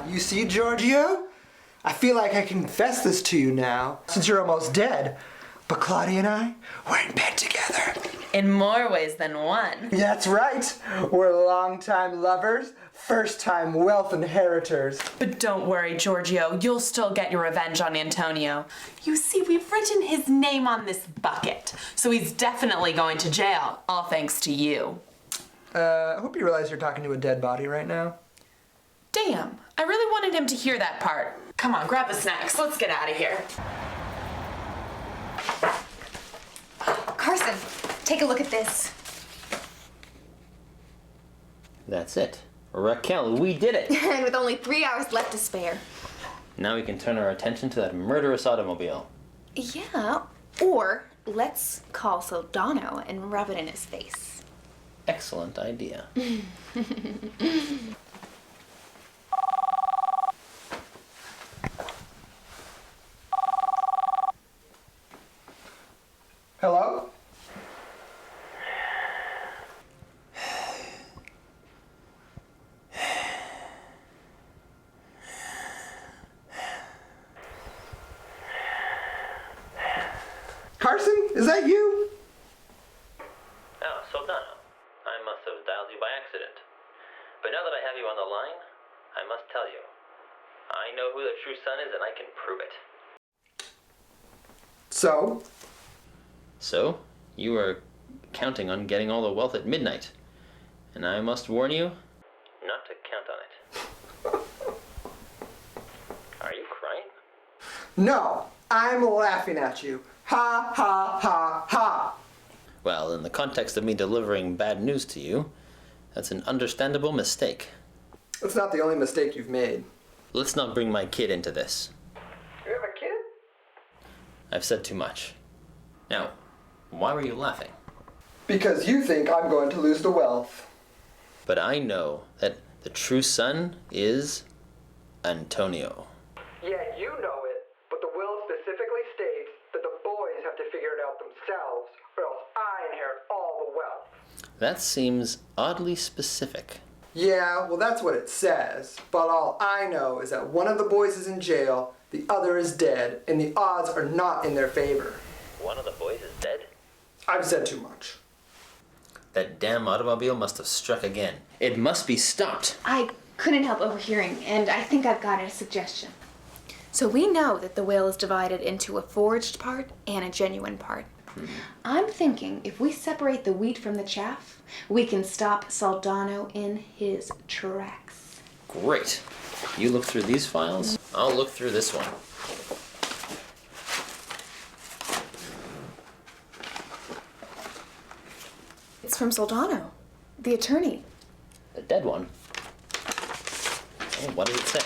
You see, Giorgio? I feel like I can confess this to you now, since you're almost dead. But Claudia and I, we're in bed together. In more ways than one. That's right. We're longtime lovers, first-time wealth inheritors. But don't worry, Giorgio. You'll still get your revenge on Antonio. You see, we've written his name on this bucket, so he's definitely going to jail, all thanks to you. I hope you realize you're talking to a dead body right now. Damn, I really wanted him to hear that part. Come on, grab the snacks. Let's get out of here. Carson, take a look at this. That's it. Raquel, we did it! And with only 3 hours left to spare. Now we can turn our attention to that murderous automobile. Yeah, or let's call Soldano and rub it in his face. Excellent idea. Hello? Carson, is that you? Oh, Soldano. I must have dialed you by accident. But now that I have you on the line, I must tell you. I know who the true son is and I can prove it. So? So, you are counting on getting all the wealth at midnight. And I must warn you, not to count on it. Are you crying? No, I'm laughing at you. Ha, ha, ha, ha. Well, in the context of me delivering bad news to you, that's an understandable mistake. It's not the only mistake you've made. Let's not bring my kid into this. You have a kid? I've said too much. Now, why were you laughing? Because you think I'm going to lose the wealth. But I know that the true son is Antonio. Yeah, you know it, but the will specifically states that the boys have to figure it out themselves, or else I inherit all the wealth. That seems oddly specific. Yeah, well that's what it says, but all I know is that one of the boys is in jail, the other is dead, and the odds are not in their favor. One of the boys is dead? I've said too much. That damn automobile must have struck again. It must be stopped. I couldn't help overhearing, and I think I've got a suggestion. So we know that the will is divided into a forged part and a genuine part. I'm thinking if we separate the wheat from the chaff, we can stop Soldano in his tracks. Great. You look through these files, I'll look through this one. It's from Soldano, the attorney. The dead one? Oh, what does it say?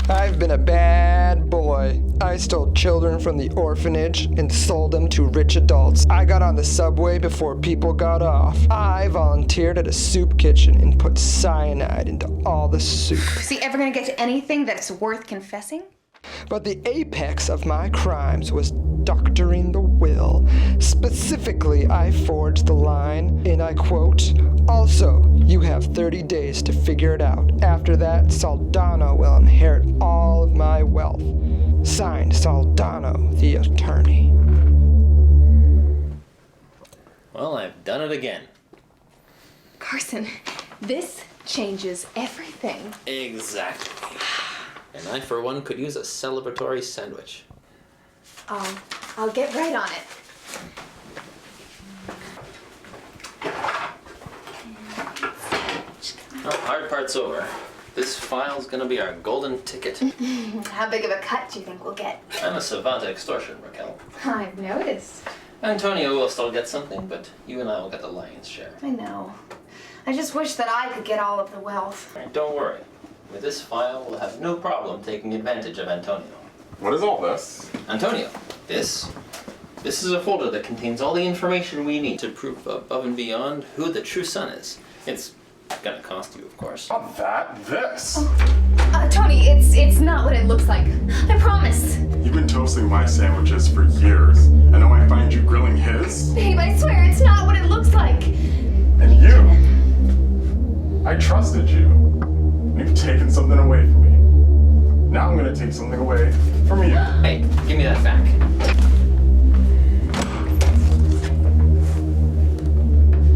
I've been a bad boy. I stole children from the orphanage and sold them to rich adults. I got on the subway before people got off. I volunteered at a soup kitchen and put cyanide into all the soup. Is he ever gonna get to anything that's worth confessing? But the apex of my crimes was doctoring the will. Specifically, I forged the line, and I quote, "Also, you have 30 days to figure it out. After that, Soldano will inherit all of my wealth." Signed, Soldano, the attorney. Well, I've done it again. Carson, this changes everything. Exactly. And I, for one, could use a celebratory sandwich. I'll get right on it. Oh, hard part's over. This file's gonna be our golden ticket. How big of a cut do you think we'll get? I'm a savant at extortion, Raquel. I've noticed. Antonio will still get something, but you and I will get the lion's share. I know. I just wish that I could get all of the wealth. Right, don't worry. With this file, we'll have no problem taking advantage of Antonio. What is all this? Antonio, this is a folder that contains all the information we need to prove above and beyond who the true son is. It's gonna cost you, of course. Not that, this. Tony, it's not what it looks like. I promise. You've been toasting my sandwiches for years, and now I find you grilling his? Babe, I swear it's not what it looks like. And you? I trusted you. and you've taken something away from me. Now I'm gonna take something away from you. Hey, give me that back.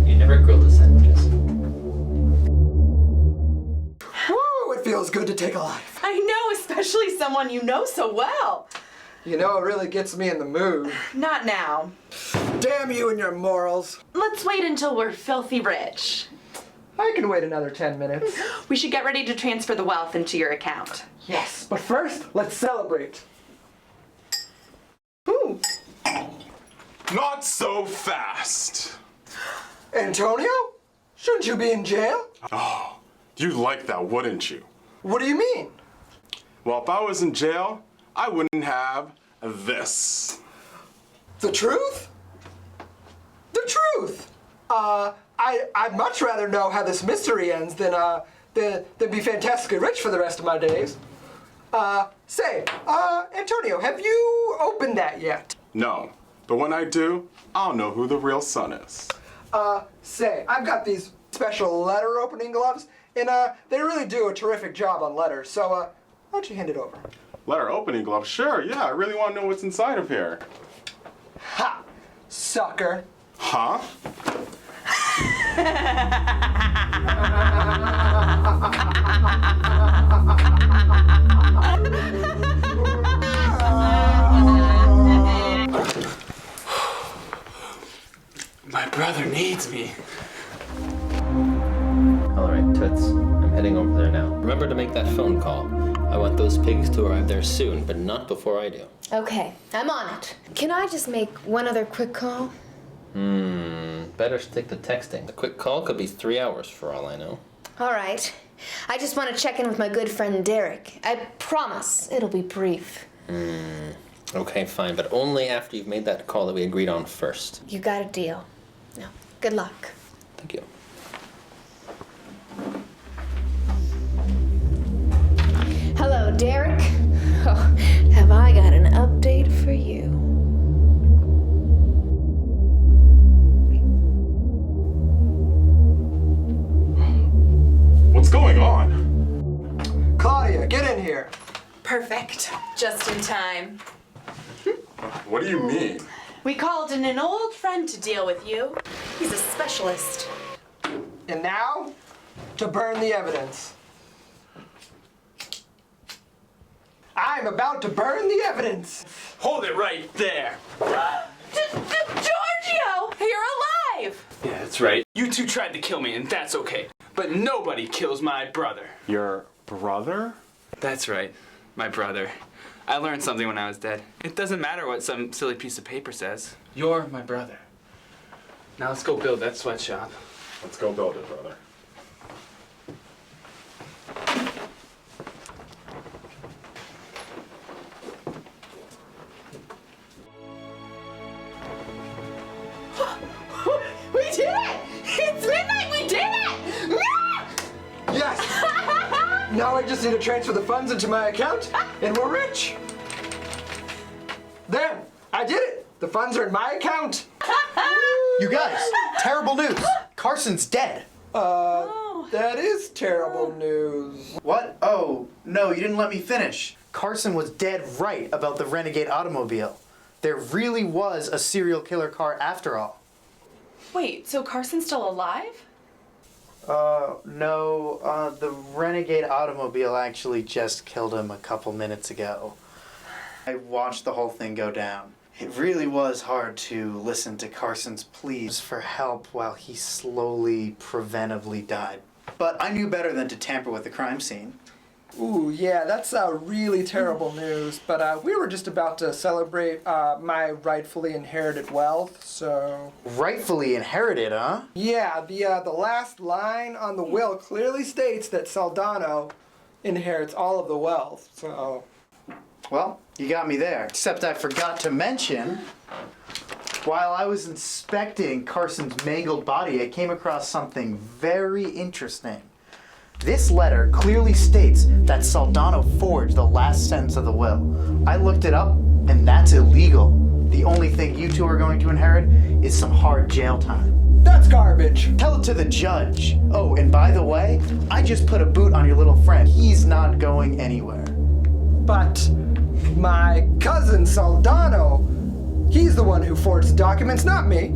You never grilled the sandwiches. Woo, it feels good to take a life. I know, especially someone you know so well. You know, it really gets me in the mood. Not now. Damn you and your morals. Let's wait until we're filthy rich. I can wait another 10 minutes. We should get ready to transfer the wealth into your account. Yes, but first, let's celebrate. Ooh. Not so fast. Antonio? Shouldn't you be in jail? Oh, you'd like that, wouldn't you? What do you mean? Well, if I was in jail, I wouldn't have this. The truth? The truth! I'd much rather know how this mystery ends than be fantastically rich for the rest of my days. Antonio, have you opened that yet? No, but when I do, I'll know who the real son is. I've got these special letter opening gloves, and they really do a terrific job on letters, so why don't you hand it over? Letter opening glove? Sure, yeah, I really want to know what's inside of here. Ha! Sucker. Huh? My brother needs me. Alright, Toots. I'm heading over there now. Remember to make that phone call. I want those pigs to arrive there soon, but not before I do. Okay, I'm on it. Can I just make one other quick call? Better stick to texting. The quick call could be 3 hours for all I know. All right. I just want to check in with my good friend Derek. I promise it'll be brief. Okay, fine, but only after you've made that call that we agreed on first. You got a deal. No, good luck. Thank you. Hello, Derek. Oh, have I got an update for you? What's going on? Claudia, get in here. Perfect. Just in time. What do you mean? We called in an old friend to deal with you. He's a specialist. And now, to burn the evidence. I'm about to burn the evidence. Hold it right there. Giorgio! You're alive! Yeah, that's right. You two tried to kill me, and that's okay. But nobody kills my brother. Your brother? That's right, my brother. I learned something when I was dead. It doesn't matter what some silly piece of paper says. You're my brother. Now let's go build that sweatshop. Let's go build it, brother. We did it! It's midnight! We did it! Yes! Now I just need to transfer the funds into my account, and we're rich. There, I did it. The funds are in my account. You guys, terrible news. Carson's dead. That is terrible news. What? Oh, no, you didn't let me finish. Carson was dead right about the renegade automobile. There really was a serial killer car after all. Wait, so Carson's still alive? No, the renegade automobile actually just killed him a couple minutes ago. I watched the whole thing go down. It really was hard to listen to Carson's pleas for help while he slowly, preventively died. But I knew better than to tamper with the crime scene. Ooh, yeah, that's really terrible news. But we were just about to celebrate my rightfully inherited wealth, so... Rightfully inherited, huh? Yeah, the last line on the will clearly states that Saldano inherits all of the wealth, so... Well, you got me there. Except I forgot to mention, while I was inspecting Carson's mangled body, I came across something very interesting. This letter clearly states that Saldano forged the last sentence of the will. I looked it up, and that's illegal. The only thing you two are going to inherit is some hard jail time. That's garbage. Tell it to the judge. Oh, and by the way, I just put a boot on your little friend. He's not going anywhere. But my cousin Soldano, he's the one who forged the documents, not me.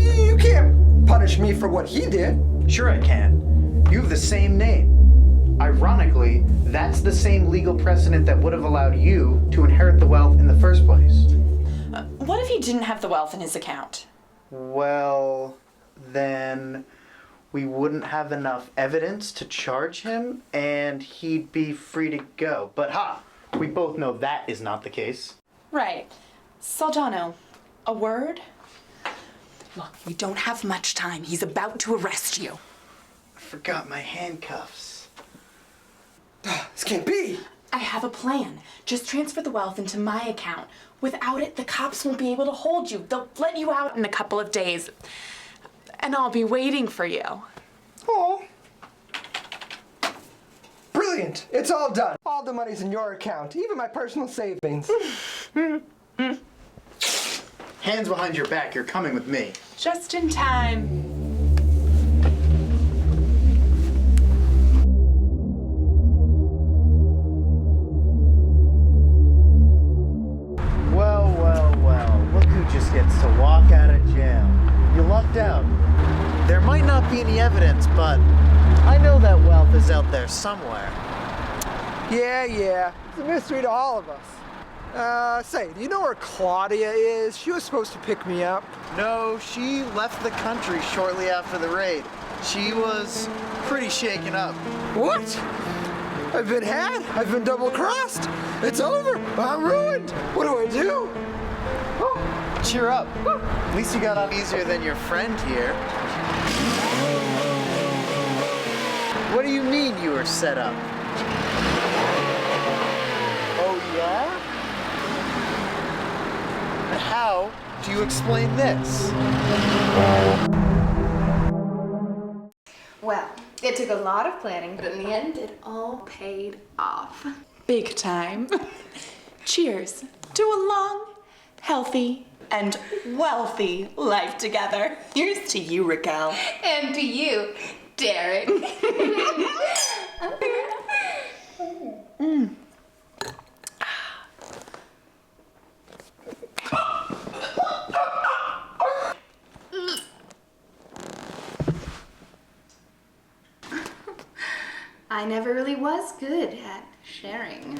You can't punish me for what he did. Sure I can. You have the same name. Ironically, that's the same legal precedent that would have allowed you to inherit the wealth in the first place. What if he didn't have the wealth in his account? Well, then we wouldn't have enough evidence to charge him and he'd be free to go. But we both know that is not the case. Right. Soldano, a word? Look, we don't have much time. He's about to arrest you. I forgot my handcuffs. This can't be. I have a plan. Just transfer the wealth into my account. Without it, the cops won't be able to hold you. They'll let you out in a couple of days. And I'll be waiting for you. Oh. Brilliant. It's all done. All the money's in your account, even my personal savings. Hands behind your back, you're coming with me. Just in time. Well, look who just gets to walk out of jail. You lucked out. There might not be any evidence, but I know that wealth is out there somewhere. Yeah. It's a mystery to all of us. Say, do you know where Claudia is? She was supposed to pick me up. No, she left the country shortly after the raid. She was pretty shaken up. What? I've been had. I've been double-crossed. It's over. I'm ruined. What do I do? Cheer up. At least you got off easier than your friend here. What do you mean you were set up? Oh, yeah? How do you explain this? Well, it took a lot of planning, but in the end, it all paid off. Big time. Cheers to a long, healthy, and wealthy life together. Here's to you, Raquel. And to you, Derek. I never really was good at sharing.